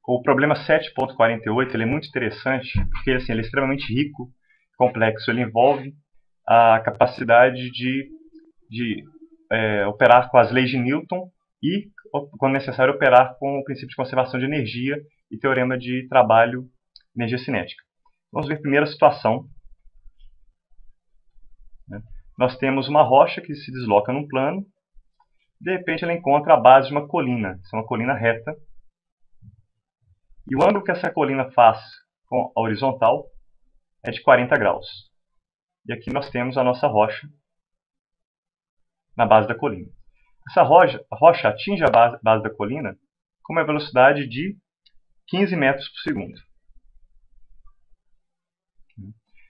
O problema 7.48 ele é muito interessante, porque assim, ele é extremamente rico, complexo. Ele envolve a capacidade de operar com as leis de Newton e, quando necessário, operar com o princípio de conservação de energia e teorema de trabalho energia cinética. Vamos ver a primeira situação. Nós temos uma rocha que se desloca num plano. De repente ela encontra a base de uma colina. Isso é uma colina reta. E o ângulo que essa colina faz com a horizontal é de 40 graus. E aqui nós temos a nossa rocha na base da colina. Essa rocha atinge a base da colina com uma velocidade de 15 metros por segundo.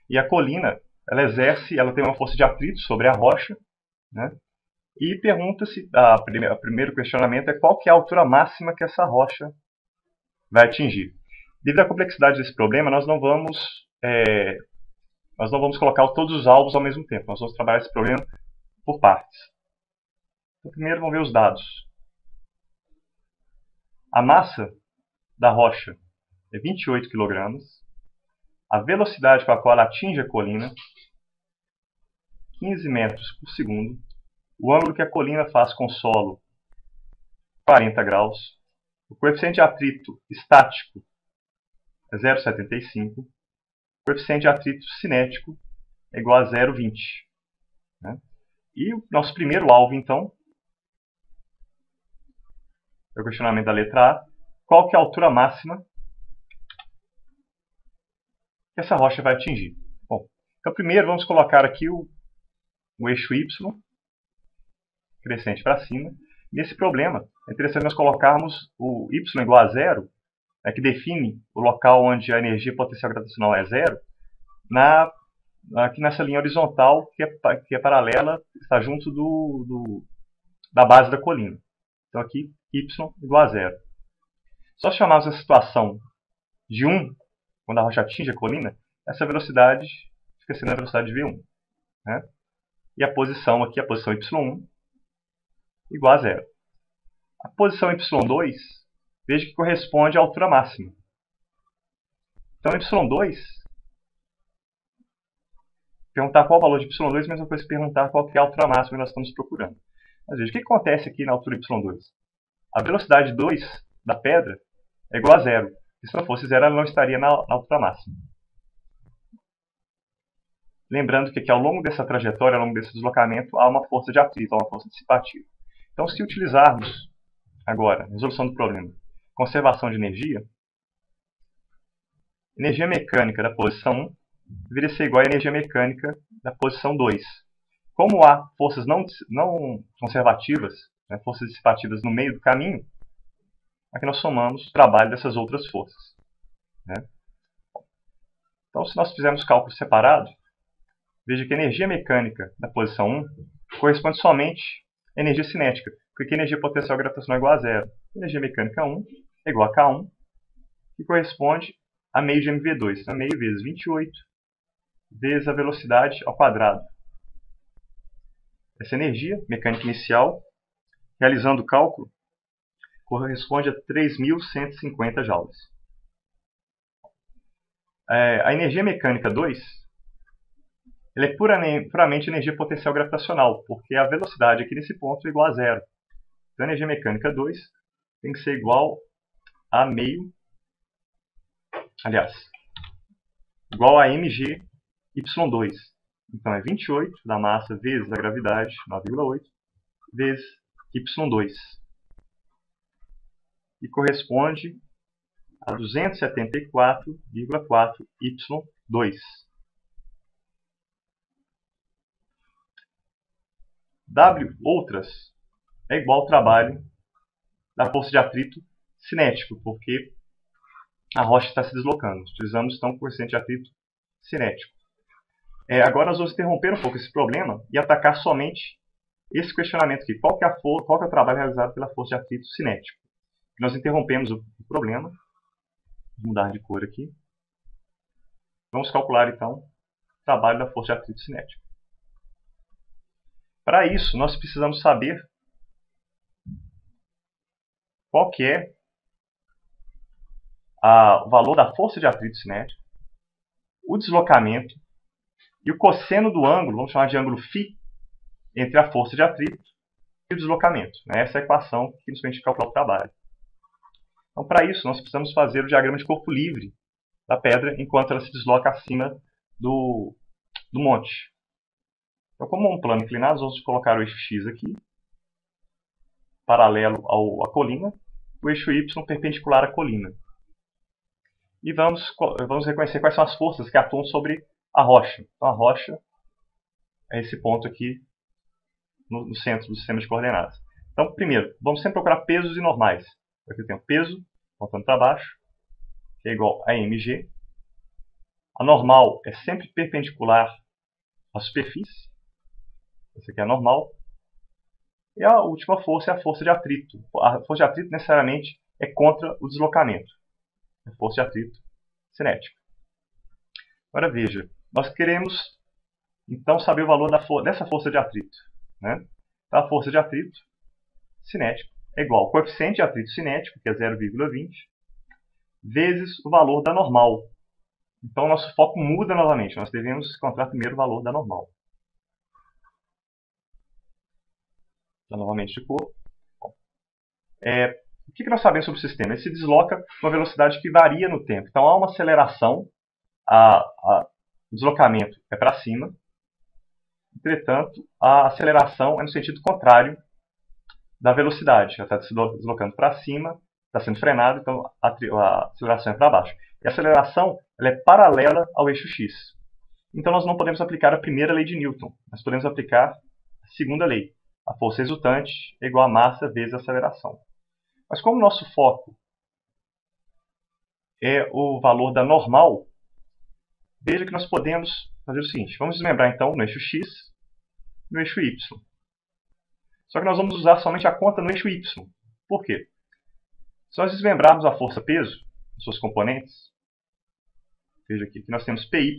E a colina, ela tem uma força de atrito sobre a rocha, né? E pergunta-se, o primeiro questionamento é qual que é a altura máxima que essa rocha vai atingir. Devido à complexidade desse problema, nós não vamos colocar todos os alvos ao mesmo tempo. Nós vamos trabalhar esse problema por partes. Então, primeiro vamos ver os dados. A massa da rocha é 28 kg. A velocidade com a qual ela atinge a colina, 15 metros por segundo. O ângulo que a colina faz com o solo, 40 graus. O coeficiente de atrito estático é 0,75. O coeficiente de atrito cinético é igual a 0,20. Né? E o nosso primeiro alvo, então, é o questionamento da letra A. Qual que é a altura máxima que essa rocha vai atingir? Bom, então primeiro vamos colocar aqui o eixo Y, crescente para cima. Nesse problema, é interessante nós colocarmos o y igual a zero, que define o local onde a energia potencial gravitacional é zero, aqui nessa linha horizontal que é paralela, está junto da base da colina. Então aqui, y igual a zero. Só se chamarmos a situação de 1, quando a rocha atinge a colina, essa velocidade fica sendo a velocidade de V1. Né? E a posição aqui, a posição y1, igual a zero. A posição y2, veja que corresponde à altura máxima. Então, y2, perguntar qual o valor de y2 é a mesma coisa que perguntar qual que é a altura máxima que nós estamos procurando. Mas veja, o que acontece aqui na altura y2? A velocidade 2 da pedra é igual a zero. E se não fosse zero, ela não estaria na altura máxima. Lembrando que aqui, ao longo dessa trajetória, ao longo desse deslocamento, há uma força de atrito, há uma força dissipativa. Então, se utilizarmos agora, resolução do problema, conservação de energia mecânica da posição 1 deveria ser igual à energia mecânica da posição 2. Como há forças não conservativas, né, forças dissipativas no meio do caminho, aqui nós somamos o trabalho dessas outras forças. Né? Então, se nós fizermos cálculo separado, veja que a energia mecânica da posição 1 corresponde somente à energia cinética, porque a energia potencial gravitacional é igual a zero. A energia mecânica 1 é igual a K1, que corresponde a meio de mv2. Então, meio vezes 28 vezes a velocidade ao quadrado. Essa energia mecânica inicial, realizando o cálculo, corresponde a 3.150 joules. A energia mecânica 2 ela é puramente energia potencial gravitacional, porque a velocidade aqui nesse ponto é igual a zero. Então, a energia mecânica 2 tem que ser igual a meio, aliás, igual a mg y2. Então, é 28 da massa vezes a gravidade, 9,8, vezes y2. E corresponde a 274,4 y2. W outras é igual ao trabalho da força de atrito cinético, porque a rocha está se deslocando. Utilizamos então o coeficiente de atrito cinético. Agora nós vamos interromper um pouco esse problema e atacar somente esse questionamento aqui. Qual que é o trabalho realizado pela força de atrito cinético? Nós interrompemos o problema. Vou mudar de cor aqui. Vamos calcular então o trabalho da força de atrito cinético. Para isso, nós precisamos saber qual que é o valor da força de atrito cinético, o deslocamento e o cosseno do ângulo, vamos chamar de ângulo φ, entre a força de atrito e o deslocamento. Essa é a equação que nos permite calcular o trabalho. Então, para isso, nós precisamos fazer o diagrama de corpo livre da pedra enquanto ela se desloca acima do monte. Então, como um plano inclinado, vamos colocar o eixo X aqui, paralelo à colina, o eixo Y perpendicular à colina. E vamos reconhecer quais são as forças que atuam sobre a rocha. Então, a rocha é esse ponto aqui no centro do sistema de coordenadas. Então, primeiro, vamos sempre procurar pesos e normais. Aqui eu tenho peso, apontando para baixo, que é igual a mg. A normal é sempre perpendicular à superfície. Essa aqui é a normal. E a última força é a força de atrito. A força de atrito necessariamente é contra o deslocamento. É a força de atrito cinética. Agora veja, nós queremos então saber o valor dessa força de atrito. Então, a força de atrito cinético é igual ao coeficiente de atrito cinético, que é 0,20, vezes o valor da normal. Então, o nosso foco muda novamente. Nós devemos encontrar primeiro o valor da normal. Então, novamente de cor. O que nós sabemos sobre o sistema? Ele se desloca com uma velocidade que varia no tempo. Então, há uma aceleração, o deslocamento é para cima. Entretanto, a aceleração é no sentido contrário da velocidade. Ela está se deslocando para cima, está sendo frenado, então a aceleração é para baixo. E a aceleração ela é paralela ao eixo X. Então nós não podemos aplicar a primeira lei de Newton, mas podemos aplicar a segunda lei. A força resultante é igual a massa vezes a aceleração. Mas como o nosso foco é o valor da normal, veja que nós podemos fazer o seguinte. Vamos desmembrar então no eixo X e no eixo Y. Só que nós vamos usar somente a conta no eixo Y. Por quê? Se nós desmembrarmos a força-peso, as suas componentes, veja aqui que nós temos PY.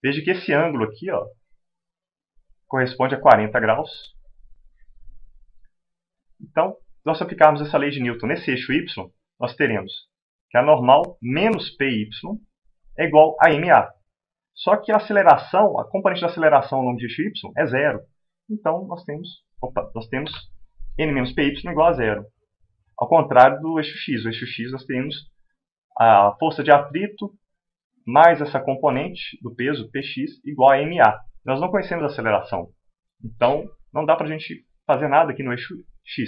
Veja que esse ângulo aqui corresponde a 40 graus. Então, se nós aplicarmos essa lei de Newton nesse eixo Y, nós teremos que a normal menos PY é igual a MA. Só que a aceleração, a componente da aceleração ao longo de eixo Y é zero. Então, nós temos N menos PY igual a zero. Ao contrário do eixo X. O eixo X nós temos a força de atrito mais essa componente do peso, Px, igual a MA. Nós não conhecemos a aceleração. Então, não dá para a gente fazer nada aqui no eixo X.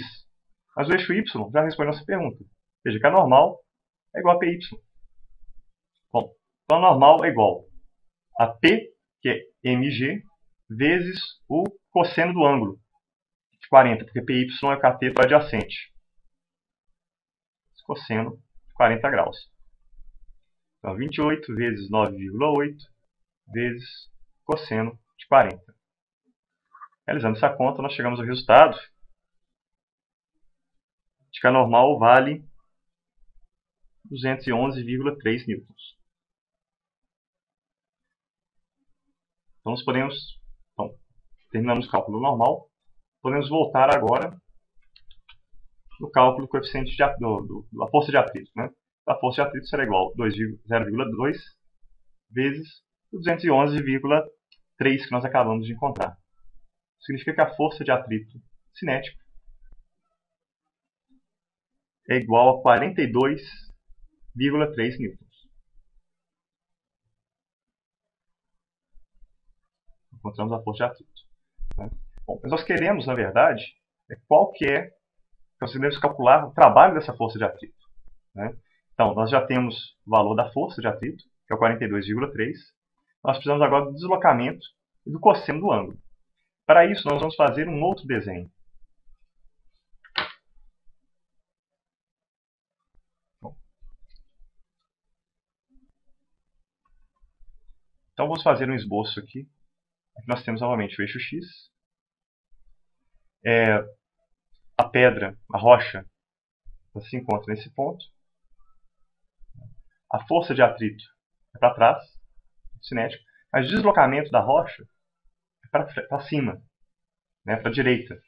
Mas o eixo Y já responde a nossa pergunta. Veja que a normal é igual a PY. Bom, então a normal é igual a P, que é mg, vezes o cosseno do ângulo, de 40, porque PY é o cateto adjacente. Cosseno de 40 graus. Então, 28 vezes 9,8 vezes cosseno de 40. Realizando essa conta, nós chegamos ao resultado de que a normal vale 211,3 newtons. Então, nós podemos, terminamos o cálculo normal, podemos voltar agora no cálculo do coeficiente da força de atrito. A força de atrito será igual a 0,2 vezes o 211,3 que nós acabamos de encontrar. Significa que a força de atrito cinético é igual a 42,3 newtons. Encontramos a força de atrito. Bom, mas nós queremos, na verdade, qual que é, nós devemos calcular o trabalho dessa força de atrito. Então, nós já temos o valor da força de atrito, que é o 42,3. Nós precisamos agora do deslocamento e do cosseno do ângulo. Para isso, nós vamos fazer um outro desenho. Então, vamos fazer um esboço aqui. Aqui nós temos novamente o eixo X. A pedra, a rocha, se encontra nesse ponto. A força de atrito é para trás, cinético, mas o deslocamento da rocha é para cima, para a direita.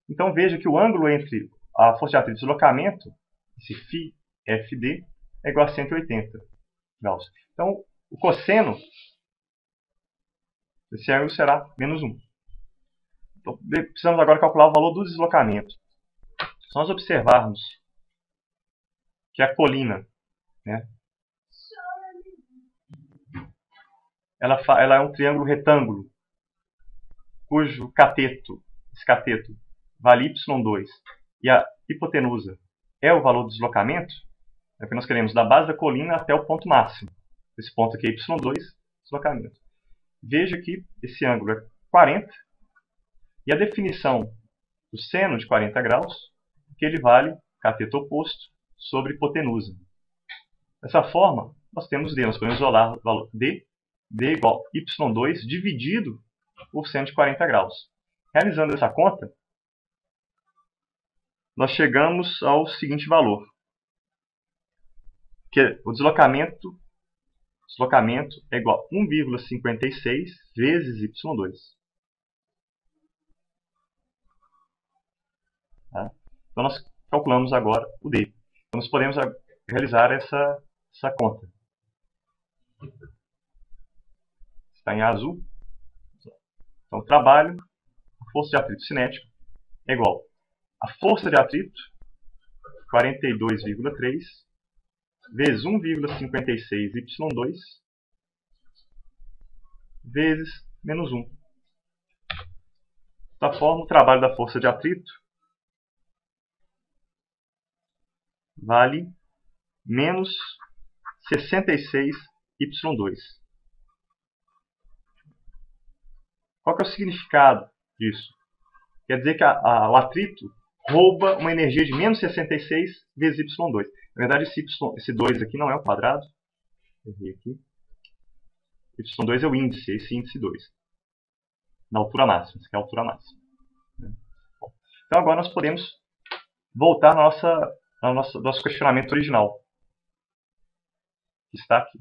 Então veja que o ângulo entre a força de atrito e o deslocamento, esse φ FD é igual a 180 graus. Então, o cosseno desse ângulo será menos 1. Então, precisamos agora calcular o valor do deslocamento. Se nós observarmos que a colina, né, ela é um triângulo retângulo, cujo esse cateto vale y2 e a hipotenusa é o valor do deslocamento, é que nós queremos da base da colina até o ponto máximo. Esse ponto aqui é y2, deslocamento. Veja que esse ângulo é 40 e a definição do seno de 40 graus, que ele vale cateto oposto sobre hipotenusa. Dessa forma, nós temos D, nós podemos isolar o valor D igual a y2 dividido por seno de 40 graus. Realizando essa conta, nós chegamos ao seguinte valor, que o deslocamento é igual a 1,56 vezes y2. Tá? Então nós calculamos agora o D. Então nós podemos realizar essa conta. Está em azul. Então, trabalho, a força de atrito cinético é igual a força de atrito, 42,3, vezes 1,56 y2, vezes menos 1. Dessa forma, o trabalho da força de atrito vale menos 66 y2. Qual que é o significado disso? Quer dizer que o atrito rouba uma energia de menos 66 vezes y2. Na verdade, esse 2 aqui não é o quadrado. Errei aqui. Y2 é o índice, esse índice 2. Na altura máxima. Isso aqui é a altura máxima. Então agora nós podemos voltar ao nosso questionamento original. Que está aqui.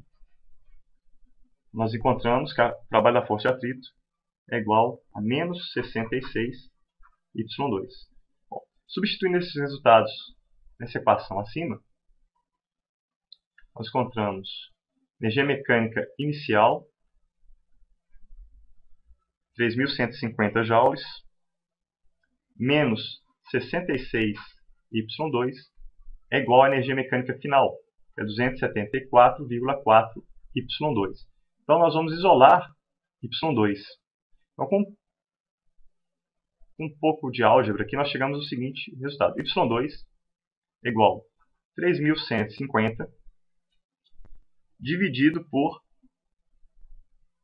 Nós encontramos que o trabalho da força de atrito é igual a menos 66 y2. Bom, substituindo esses resultados nessa equação acima, nós encontramos energia mecânica inicial, 3.150 joules, menos 66 y2 é igual à energia mecânica final, que é 274,4 y2. Então nós vamos isolar y2. Então, com um pouco de álgebra aqui, nós chegamos ao seguinte resultado. Y2 é igual a 3.150 dividido por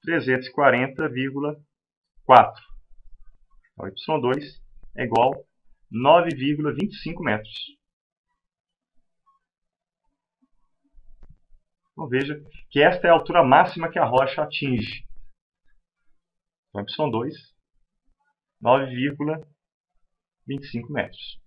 340,4. Então, Y2 é igual a 9,25 metros. Então, veja que esta é a altura máxima que a rocha atinge. Então, Y2, 9,25 metros.